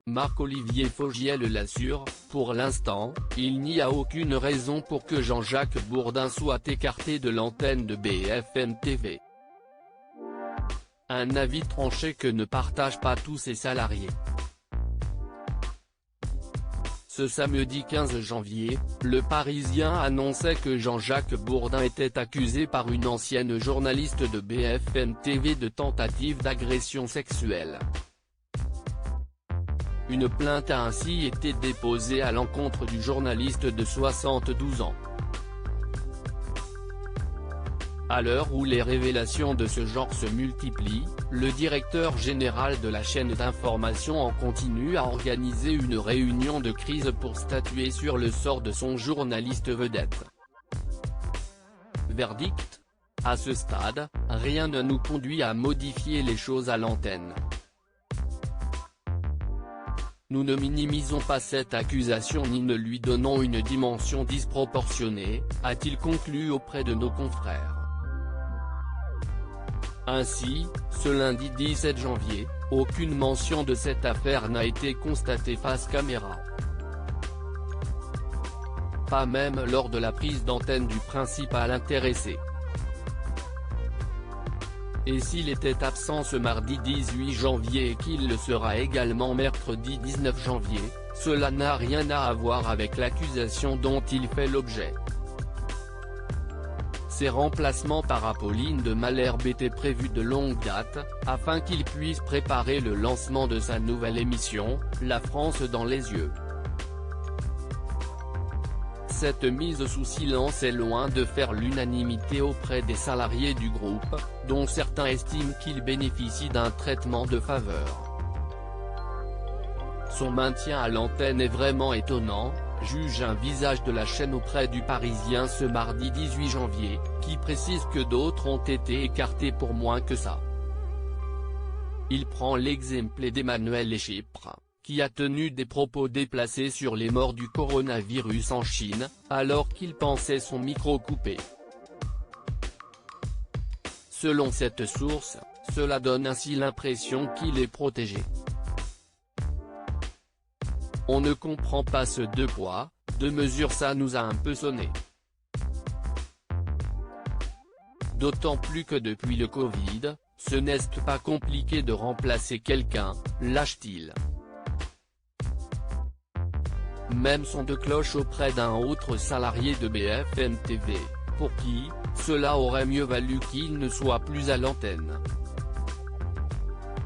Marc-Olivier Fogiel l'assure, pour l'instant, il n'y a aucune raison pour que Jean-Jacques Bourdin soit écarté de l'antenne de BFM TV. Un avis tranché que ne partagent pas tous ses salariés. Ce samedi 15 janvier, Le Parisien annonçait que Jean-Jacques Bourdin était accusé par une ancienne journaliste de BFM TV de tentative d'agression sexuelle. Une plainte a ainsi été déposée à l'encontre du journaliste de 72 ans. À l'heure où les révélations de ce genre se multiplient, le directeur général de la chaîne d'information en continu a organisé une réunion de crise pour statuer sur le sort de son journaliste vedette. Verdict : à ce stade, rien ne nous conduit à modifier les choses à l'antenne. Nous ne minimisons pas cette accusation ni ne lui donnons une dimension disproportionnée, a-t-il conclu auprès de nos confrères. Ainsi, ce lundi 17 janvier, aucune mention de cette affaire n'a été constatée face caméra. Pas même lors de la prise d'antenne du principal intéressé. Et s'il était absent ce mardi 18 janvier et qu'il le sera également mercredi 19 janvier, cela n'a rien à voir avec l'accusation dont il fait l'objet. Ses remplacements par Apolline de Malherbe étaient prévus de longue date, afin qu'il puisse préparer le lancement de sa nouvelle émission, La France dans les yeux. Cette mise sous silence est loin de faire l'unanimité auprès des salariés du groupe, dont certains estiment qu'il bénéficie d'un traitement de faveur. Son maintien à l'antenne est vraiment étonnant, juge un visage de la chaîne auprès du Parisien ce mardi 18 janvier, qui précise que d'autres ont été écartés pour moins que ça. Il prend l'exemple d'Emmanuel Eschipre, qui a tenu des propos déplacés sur les morts du coronavirus en Chine, alors qu'il pensait son micro coupé. Selon cette source, cela donne ainsi l'impression qu'il est protégé. On ne comprend pas ce deux poids, deux mesures, ça nous a un peu sonné. D'autant plus que depuis le Covid, ce n'est pas compliqué de remplacer quelqu'un, lâche-t-il. Même son de cloche auprès d'un autre salarié de BFM TV, pour qui, cela aurait mieux valu qu'il ne soit plus à l'antenne.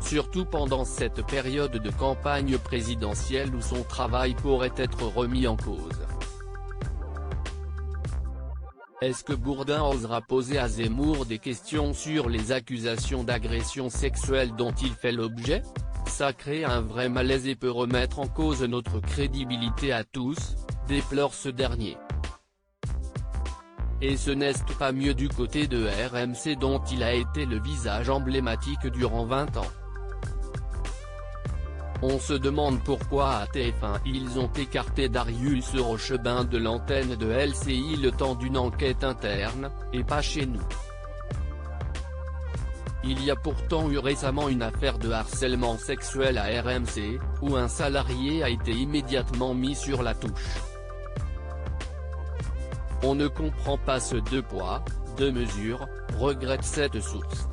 Surtout pendant cette période de campagne présidentielle où son travail pourrait être remis en cause. Est-ce que Bourdin osera poser à Zemmour des questions sur les accusations d'agression sexuelle dont il fait l'objet ? Ça crée un vrai malaise et peut remettre en cause notre crédibilité à tous, déplore ce dernier. Et ce n'est pas mieux du côté de RMC dont il a été le visage emblématique durant 20 ans. On se demande pourquoi à TF1 ils ont écarté Darius Rochebin de l'antenne de LCI le temps d'une enquête interne, et pas chez nous. Il y a pourtant eu récemment une affaire de harcèlement sexuel à RMC, où un salarié a été immédiatement mis sur la touche. On ne comprend pas ce deux poids, deux mesures, regrette cette source.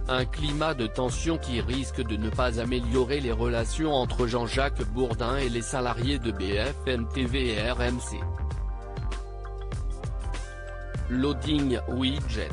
Un climat de tension qui risque de ne pas améliorer les relations entre Jean-Jacques Bourdin et les salariés de BFM TV et RMC. Loading Widget.